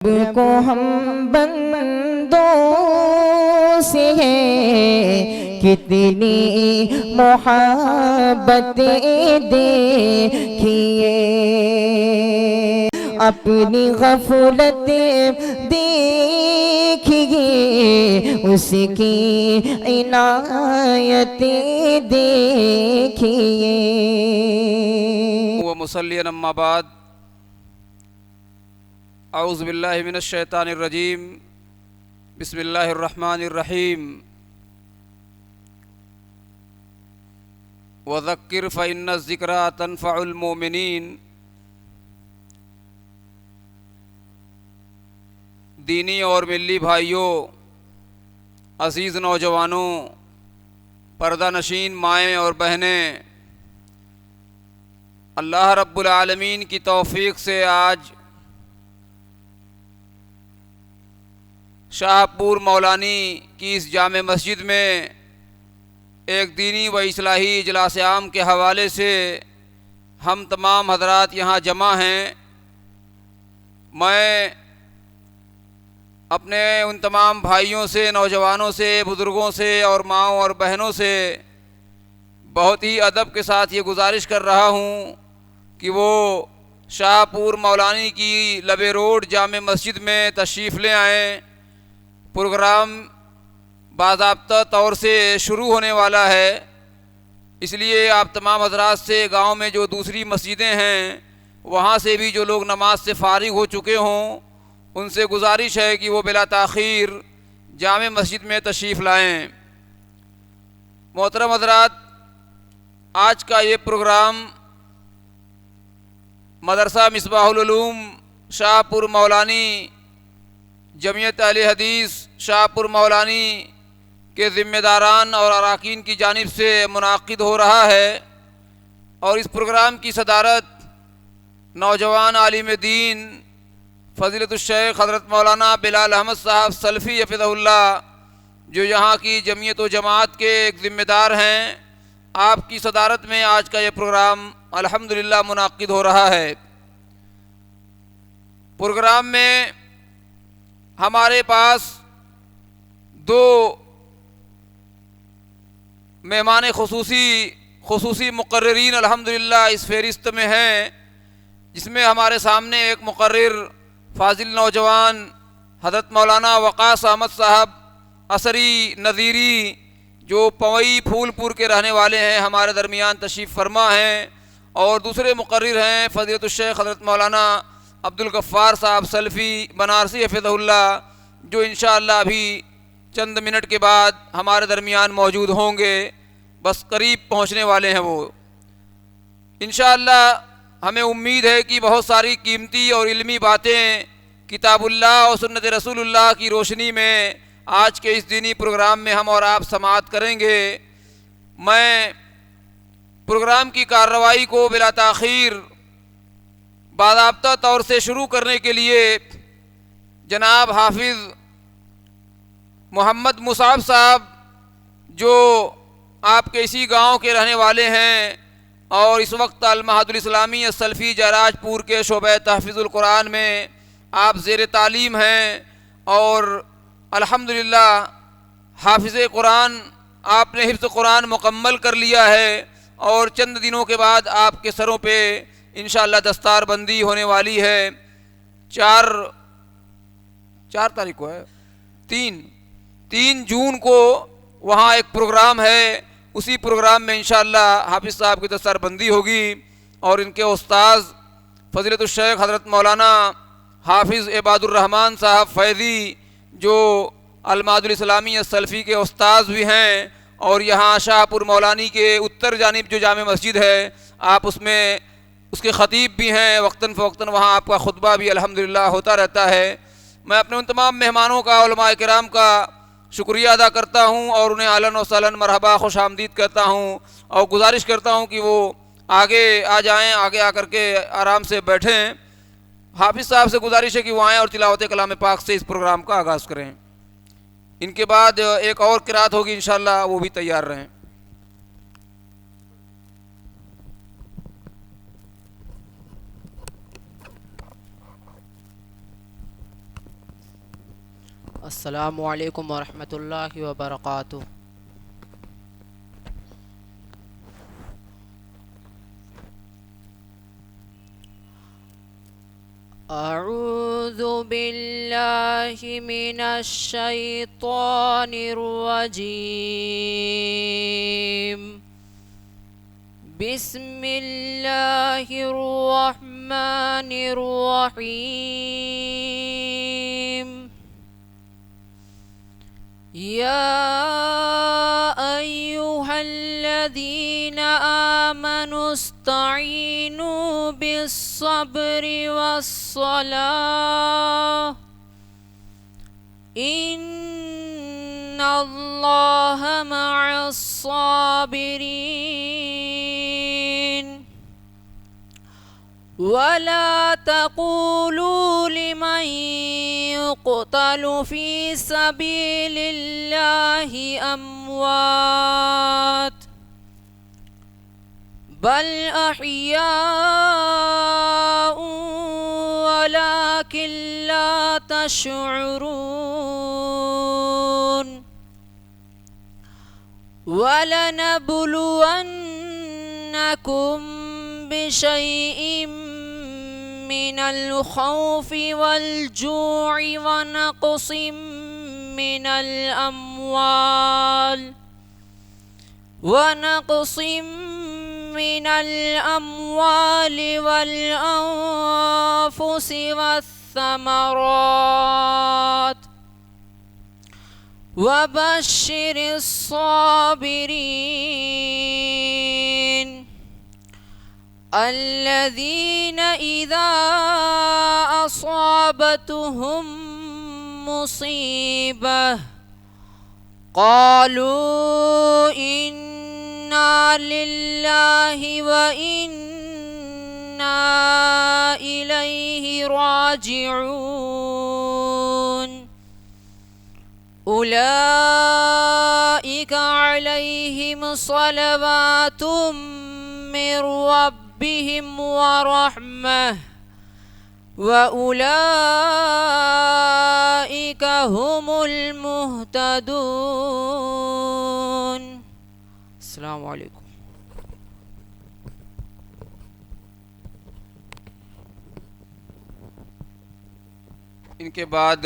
رب کو ہم بندوں سے ہے کتنی محبتیں دیکھیے، اپنی غفلت دیکھیے، اس کی عنایتیں دیکھیے۔ ومصلیا اما بعد، اعوذ باللہ من الشیطان الرجیم، بسم اللہ الرحمن الرحیم۔ وذکر فإن الذکریٰ تنفع المؤمنین۔ دینی اور ملی بھائیوں، عزیز نوجوانوں، پردہ نشین مائیں اور بہنیں، اللہ رب العالمین کی توفیق سے آج شاہ پور مولانی کی اس جامع مسجد میں ایک دینی و اصلاحی اجلاس عام کے حوالے سے ہم تمام حضرات یہاں جمع ہیں۔ میں اپنے ان تمام بھائیوں سے، نوجوانوں سے، بزرگوں سے اور ماؤں اور بہنوں سے بہت ہی ادب کے ساتھ یہ گزارش کر رہا ہوں کہ وہ شاہ پور مولانی کی لب روڈ جامع مسجد میں تشریف لے آئیں۔ پروگرام باضابطہ طور سے شروع ہونے والا ہے، اس لیے آپ تمام حضرات سے گاؤں میں جو دوسری مسجدیں ہیں وہاں سے بھی جو لوگ نماز سے فارغ ہو چکے ہوں ان سے گزارش ہے کہ وہ بلا تاخیر جامع مسجد میں تشریف لائیں۔ محترم حضرات، آج کا یہ پروگرام مدرسہ مصباح العلوم شاہ پور مولانی جمعیت اہل حدیث شاہ پور مولانی کے ذمہ داران اور اراکین کی جانب سے منعقد ہو رہا ہے، اور اس پروگرام کی صدارت نوجوان عالم دین فضیلت الشیخ حضرت مولانا بلال احمد صاحب سلفی حفظہ اللہ، جو یہاں کی جمعیت و جماعت کے ایک ذمہ دار ہیں، آپ کی صدارت میں آج کا یہ پروگرام الحمدللہ منعقد ہو رہا ہے۔ پروگرام میں ہمارے پاس دو مہمان خصوصی مقررین الحمدللہ اس فہرست میں ہیں، جس میں ہمارے سامنے ایک مقرر فاضل نوجوان حضرت مولانا وقاص احمد صاحب عصری نذیری، جو پوئی پھول پور کے رہنے والے ہیں، ہمارے درمیان تشریف فرما ہیں، اور دوسرے مقرر ہیں فضیلت الشیخ حضرت مولانا عبدالغفار صاحب سلفی بنارسی حفظہ اللہ، جو انشاءاللہ ابھی چند منٹ کے بعد ہمارے درمیان موجود ہوں گے، بس قریب پہنچنے والے ہیں وہ۔ انشاءاللہ ہمیں امید ہے کہ بہت ساری قیمتی اور علمی باتیں کتاب اللہ اور سنت رسول اللہ کی روشنی میں آج کے اس دینی پروگرام میں ہم اور آپ سماعت کریں گے۔ میں پروگرام کی کارروائی کو بلا تاخیر باضابطہ طور سے شروع کرنے کے لیے جناب حافظ محمد مصعب صاحب، جو آپ کے اسی گاؤں کے رہنے والے ہیں اور اس وقت المعہد الاسلامی السلفی جراج پور کے شعبہ تحفظ القرآن میں آپ زیر تعلیم ہیں، اور الحمدللہ حافظ قرآن آپ نے حفظ قرآن مکمل کر لیا ہے، اور چند دنوں کے بعد آپ کے سروں پہ انشاءاللہ دستار بندی ہونے والی ہے۔ چار تاریخ کو ہے، تین جون کو وہاں ایک پروگرام ہے، اسی پروگرام میں انشاءاللہ حافظ صاحب کی دستار بندی ہوگی، اور ان کے استاذ فضیلت الشیخ حضرت مولانا حافظ عباد الرحمن صاحب فیضی، جو المعہد الاسلامی السلفی کے استاذ بھی ہیں، اور یہاں شاہ پور مولانی کے اتر جانب جو جامع مسجد ہے آپ اس میں اس کے خطیب بھی ہیں، وقتاً فوقتاً وہاں آپ کا خطبہ بھی الحمدللہ ہوتا رہتا ہے۔ میں اپنے ان تمام مہمانوں کا، علماء کرام کا شکریہ ادا کرتا ہوں، اور انہیں اہلاً و سہلاً مرحبا خوش آمدید کہتا ہوں، اور گزارش کرتا ہوں کہ وہ آگے آ جائیں، آگے آ کر کے آرام سے بیٹھیں۔ حافظ صاحب سے گزارش ہے کہ وہ آئیں اور تلاوت کلام پاک سے اس پروگرام کا آغاز کریں۔ ان کے بعد ایک اور قرات ہوگی انشاءاللہ، وہ بھی تیار رہیں۔ السلام علیکم ورحمۃ اللہ وبرکاتہ۔ اعوذ باللہ من الشیطان الرجیم، بسم اللہ الرحمن الرحیم۔ یا ایہا الذین آمنوا استعینوا بالصبر والصلاة ان اللہ مع الصابرین۔ ولا تقولوا لمن يقتل في سبيل الله أموات بل أحياء ولكن لا تشعرون۔ ولنبلونكم بشيء من الخوف والجوع ونقص من الأموال والأنفس والثمرات وبشر الصابرين الذين إذا أصابتهم مصيبة قالوا إنا لله وإنا إليه راجعون۔ أولئك عليهم صلوات من ربهم ورحمة وأولئك هم المهتدون۔ السلام علیکم۔ ان کے بعد